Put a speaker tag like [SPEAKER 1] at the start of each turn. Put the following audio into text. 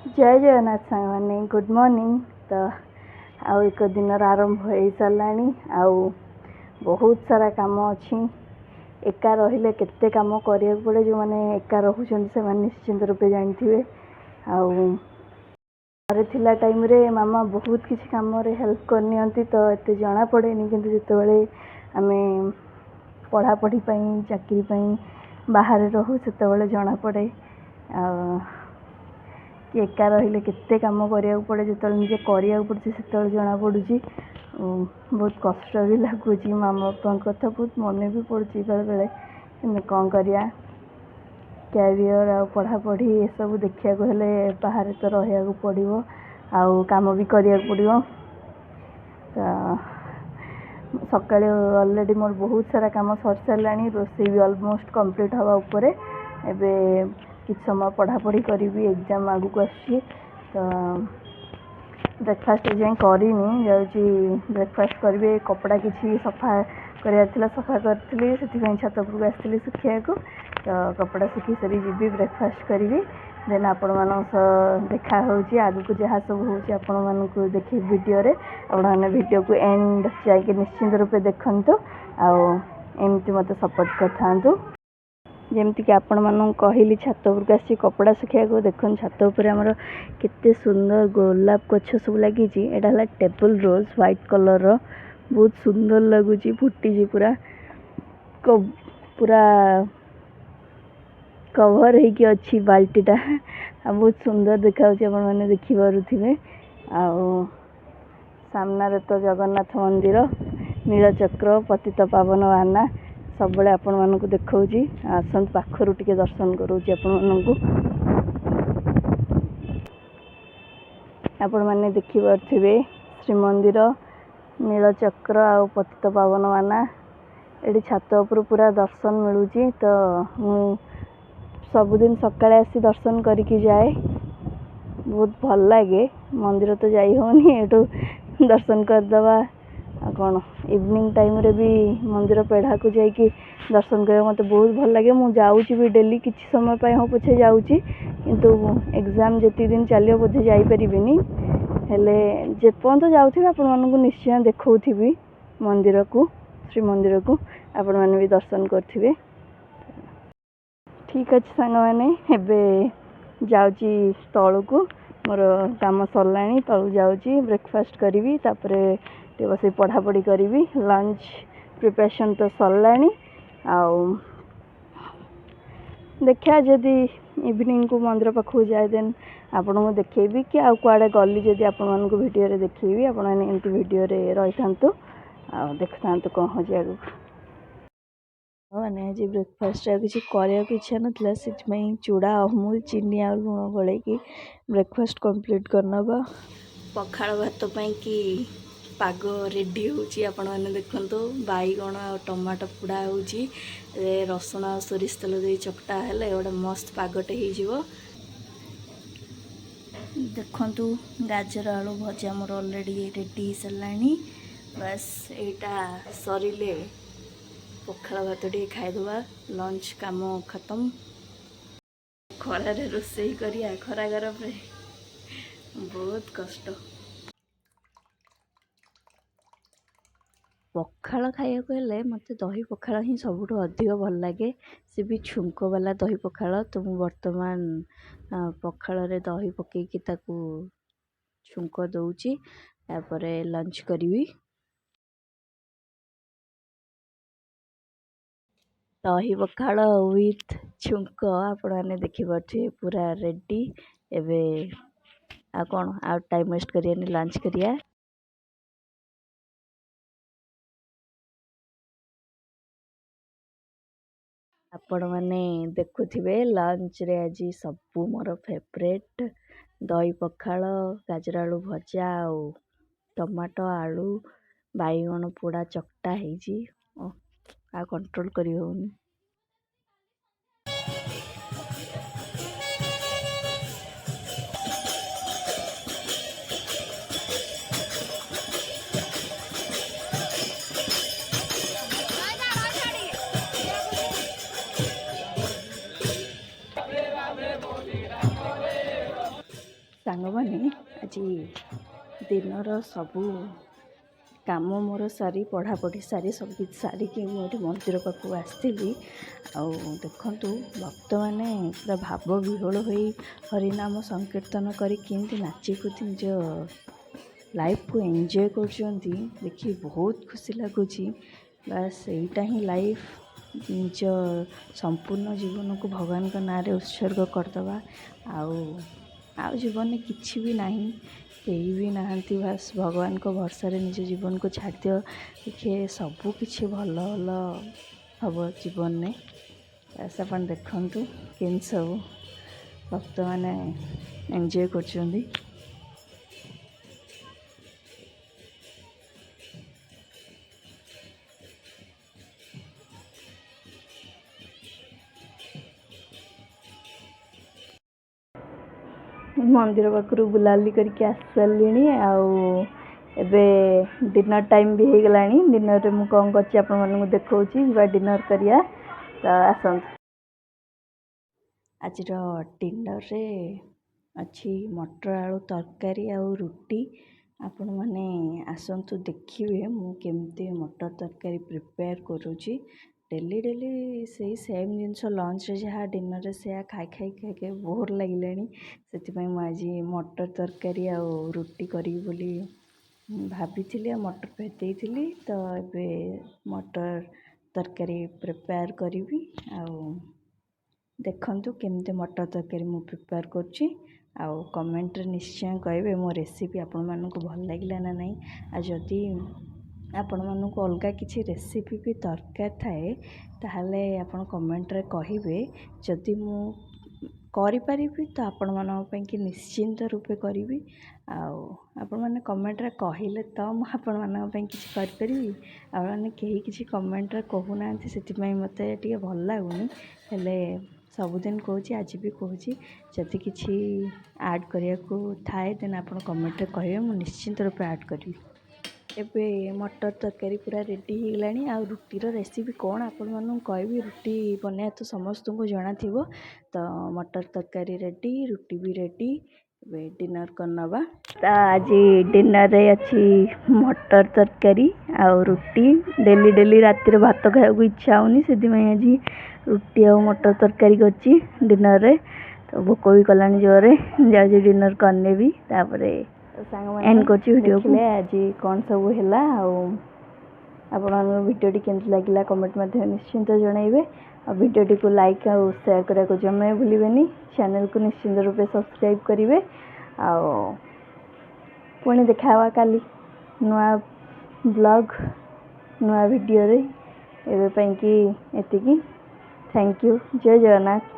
[SPEAKER 1] जय जगन्नाथ सांग मैंने गुड मॉर्निंग। तो आउ एक दिन आरंभ हो साराणी। आउ बहुत सारा काम अच्छी एका रहिले केते काम करिया पड़े। जो मैंने एका रोचन से निश्चिंत रूपे जानते। घरे थिला टाइम रे मामा बहुत किसी काम रे हेल्प करनी तो एते जना पड़े किंतु जितेबाला आम पढ़ापढ़ी चाकरी बाहर रहू से जना पड़े। कि एका रहिले केते काम करिया पड़े जो निजे करिया पड़े से जना पड़ी। बहुत कष्ट भी लगुच मामा बापा कथा बहुत मन भी पड़ुची बेले बेले कौन करिया कैरियर आ पढ़ापढ़ी ये सब देखा हेले बाहर तो रहा पड़ो आउ काम भी करिया पड़ो। सका अलरेडी मोर बहुत सारा काम सर सारा रोसे भी ऑलमोस्ट कंप्लीट हवा उपरे। एबे किछ समय पढ़ापढ़ी करी एग्जाम आगु को आसी तो ब्रेकफास्ट जाए करनी जाऊँगी ब्रेकफास्ट करी। कपड़ा किसी सफा कराला सफा करी से छात उपरक आसती सुखा को तो कपड़ा सुखी सारी जी ब्रेकफास्ट करी। देन आपण मान देखा होची आगु को जहाँ सब होची आपण मानक देखी वीडियो रे आपने वीडियो को एंड जाके निश्चिंत रूपे देखंतु एमती मत सपोर्ट करथांतु। जमती कि आपण मानक कहली छात उपरक आसी कपड़ा सुखा को देखन छात उपर आमर केते सुंदर गोलाप गछ सब लगी। एटा टेबल रोज व्हाइट कलर रो बहुत सुंदर लगुच फुटी पूरा पूरा कवर होगी अच्छी बाल्टीटा बहुत सुंदर देखा मैंने देखिपे। सामने तो जगन्नाथ मंदिर नीलचक्र पतित पावन आना सब आपण मानक देखा आसत पाखर टे दर्शन करोची आपण मैंने देखिपे श्रीमंदिर नीलचक्र आ पतित पावन आना ये छात उपर पूरा दर्शन मिलूँ। तो मु सबुदिन सकाଳେ आसी दर्शन करके जाए बहुत भल लगे। मंदिर तो जाई होनी एटू दर्शन करदवा कौन इवनिंग टाइम रे भी मंदिर पेढ़ा को जाकि दर्शन कर मत बहुत भल लगे। मु जाऊँगी भी डेली किसी समय हो पछे जाऊँगी किंतु एग्जाम जिते दिन चलो बोधे जापरिनी हेले जेपर्यंत जाऊँगी आपण मानक निश्चय देखी मंदिर को श्रीमंदिर को आपण मैंने भी दर्शन करेंगे। ठीक अच्छे सांग मैंने एबे जाऊँगी तलू को मोर काम सरला तलू जाऊँगी ब्रेकफास्ट करी तापरे बस पढ़ापढ़ी करी लंच प्रिपरेशन तो सरला देखा जदि इवनिंग को मंदिर पाखु जाए देन आपण को देखेबी कि आउ कुआड़े गली जदि आपण मानक वीडियो रे देखेबी आपण मैंने एमती वीडियो रे रही था देख था कौन हो आगु मैंने आज ब्रेकफास्ट किसी कराया इच्छा नाला से चूड़ा अमूल चीनी आ लुण गोल ब्रेकफास्ट कंप्लीट करनबा। पखाड़ भात कि पाग रेडी होची आपण मैंने देखंतु बैगण आ टमाटो पोड़ा होची रसुण आ सोरिष तेल दे चकटा हेले गोटे मस्त पागटे हो देखंतु। गाजर आलू भजा मोर ऑलरेडी रेडी सारा बस यहाँ सरिले पखाड़ भात टे खाईदबा लंच काम खत्म। खरार रोसई करिया खरा गरम रे बहुत कष्ट। पखाड़ खाया हेले मत दही पखाड़ ही सबुठ अधिक भल लगे सी भी छुंक वाला दही पखाड़। तो मु वर्तमान पखाड़ रे दही पकईकी ताकू छुंक दउची तापरे लंच करी। दही पखाड़ विथ छुंक आपण मैंने देखिपे पूरा रेडी। एबे आ कौन आ टाइम वेस्ट करिया लंच करिया। आपण मैंने देखुथिबे लंच रे आज सबू मोर फेवरेट दही पखाड़ गाजर आलू भजा टमाटो आलू बैगण पोड़ा चकटा है आ कंट्रोल करी होनी। ସାଙ୍ଗମାନେ ଆଜି ଦିନର ସବୁ କାମ ମୋର ସାରି ପଢ଼ାପଢ଼ି ସାରି ସବୁ କିଛି ସାରିକି ମୁଁ ଏଠି ମନ୍ଦିର ପାଖକୁ ଆସିଥିଲି। ଆଉ ଦେଖନ୍ତୁ ଭକ୍ତମାନେ ପୁରା ଭାବ ବିହ୍ୱଳ ହୋଇ ହରିନାମ ସଂକୀର୍ତ୍ତନ କରି କେମିତି ନାଚିକୁଦି ନିଜ ଲାଇଫ୍କୁ ଏନ୍ଜୟ କରୁଛନ୍ତି ଦେଖି ବହୁତ ଖୁସି ଲାଗୁଛି। ବାସ୍ ଏଇଟା ହିଁ ଲାଇଫ୍, ନିଜ ସମ୍ପୂର୍ଣ୍ଣ ଜୀବନକୁ ଭଗବାନଙ୍କ ନାଁରେ ଉତ୍ସର୍ଗ କରିଦେବା। ଆଉ ଜୀବନରେ କିଛି ବି ନାହିଁ, କେହି ବି ନାହାନ୍ତି, ବାସ୍ ଭଗବାନଙ୍କ ଭରସାରେ ନିଜ ଜୀବନକୁ ଛାଡ଼ିଦିଅ। ଦେଖିବେ ସବୁ କିଛି ଭଲ ଭଲ ହେବ ଜୀବନରେ। ବାସ୍ ଆପଣ ଦେଖନ୍ତୁ କେମିତି ସବୁ ଭକ୍ତମାନେ ଏନ୍ଜୟ କରୁଛନ୍ତି। ମନ୍ଦିର ପାଖରୁ ବୁଲାବୁଲି କରିକି ଆସି ସାରିଲିଣି। ଆଉ ଏବେ ଡିନର ଟାଇମ୍ ବି ହେଇଗଲାଣି। ଡିନରରେ ମୁଁ କ'ଣ କରିଛି ଆପଣମାନଙ୍କୁ ଦେଖାଉଛି, ଯିବା ଡିନର କରିବା। ତ ଆସନ୍ତୁ। ଆଜିର ଡିନରରେ ଅଛି ମଟର ଆଳୁ ତରକାରୀ ଆଉ ରୁଟି। ଆପଣମାନେ ଆସନ୍ତୁ ଦେଖିବେ ମୁଁ କେମିତି ମଟର ତରକାରୀ ପ୍ରିପେୟାର କରୁଛି। ଡେଲି ସେଇ ସେମ୍ ଜିନିଷ ଲଞ୍ଚରେ ଯାହା ଡିନରରେ ସେୟା ଖାଇ ବୋର୍ ଲାଗିଲାଣି। ସେଥିପାଇଁ ମୁଁ ଆଜି ମଟର ତରକାରୀ ଆଉ ରୁଟି କରିବି ବୋଲି ଭାବିଥିଲି ଆଉ ମଟର ଭେଦେଇଥିଲି। ତ ଏବେ ମଟର ତରକାରୀ ପ୍ରିପେୟାର କରିବି। ଆଉ ଦେଖନ୍ତୁ କେମିତି ମଟର ତରକାରୀ ମୁଁ ପ୍ରିପେୟାର କରୁଛି। ଆଉ କମେଣ୍ଟରେ ନିଶ୍ଚୟ କହିବେ ମୋ ରେସିପି ଆପଣମାନଙ୍କୁ ଭଲ ଲାଗିଲା ନା ନାହିଁ। ଆଉ ଯଦି ଆପଣମାନଙ୍କୁ ଅଲଗା କିଛି ରେସିପି ବି ଦରକାର ଥାଏ ତାହେଲେ ଆପଣ କମେଣ୍ଟରେ କହିବେ। ଯଦି ମୁଁ କରିପାରିବି ତ ଆପଣମାନଙ୍କ ପାଇଁକି ନିଶ୍ଚିନ୍ତ ରୂପେ କରିବି। ଆଉ ଆପଣମାନେ କମେଣ୍ଟରେ କହିଲେ ତ ମୁଁ ଆପଣମାନଙ୍କ ପାଇଁ କିଛି କରିପାରିବି। ଆପଣମାନେ କେହି କିଛି କମେଣ୍ଟରେ କହୁନାହାନ୍ତି, ସେଥିପାଇଁ ମୋତେ ଟିକେ ଭଲ ଲାଗୁନି। ହେଲେ ସବୁଦିନ କହୁଛି, ଆଜି ବି କହୁଛି, ଯଦି କିଛି ଆଡ଼୍ କରିବାକୁ ଥାଏ ଦେନ୍ ଆପଣ କମେଣ୍ଟରେ କହିବେ, ମୁଁ ନିଶ୍ଚିନ୍ତ ରୂପେ ଆଡ଼୍ କରିବି। ଏବେ ମଟର ତରକାରୀ ପୁରା ରେଡ଼ି ହେଇଗଲାଣି। ଆଉ ରୁଟିର ରେସିପି କ'ଣ ଆପଣମାନଙ୍କୁ କହିବି, ରୁଟି ବନେଇବା ତ ସମସ୍ତଙ୍କୁ ଜଣାଥିବ। ତ ମଟର ତରକାରୀ ରେଡ଼ି, ରୁଟି ବି ରେଡ଼ି। ଏବେ ଡିନର କରିନେବା। ତ ଆଜି ଡିନରରେ ଅଛି ମଟର ତରକାରୀ ଆଉ ରୁଟି। ଡେଲି ରାତିରେ ଭାତ ଖାଇବାକୁ ଇଚ୍ଛା ହେଉନି, ସେଥିପାଇଁ ଆଜି ରୁଟି ଆଉ ମଟର ତରକାରୀ କରିଛି ଡିନରରେ। ତ ଭୋକ ବି କଲାଣି ଜୋରରେ, ଯାଉଛି ଡିନର କରିନେବି। ତାପରେ ଏଣ୍ଡ କରୁଛି ଭିଡ଼ିଓକୁ। ଆଜି କ'ଣ ସବୁ ହେଲା ଆଉ ଆପଣଙ୍କ ଭିଡ଼ିଓଟି କେମିତି ଲାଗିଲା କମେଣ୍ଟ ମାଧ୍ୟମରେ ନିଶ୍ଚିନ୍ତ ଜଣାଇବେ। ଆଉ ଭିଡ଼ିଓଟିକୁ ଲାଇକ୍ ଆଉ ସେୟାର କରିବାକୁ ଜମା ଭୁଲିବେନି। ଚ୍ୟାନେଲକୁ ନିଶ୍ଚିନ୍ତ ରୂପେ ସବସ୍କ୍ରାଇବ୍ କରିବେ। ଆଉ ପୁଣି ଦେଖା ହେବା କାଲି ନୂଆ ବ୍ଲଗ୍ ନୂଆ ଭିଡ଼ିଓରେ। ଏବେ ପାଇଁକି ଏତିକି। Thank you. ଜୟ ଜଗନ୍ନାଥ।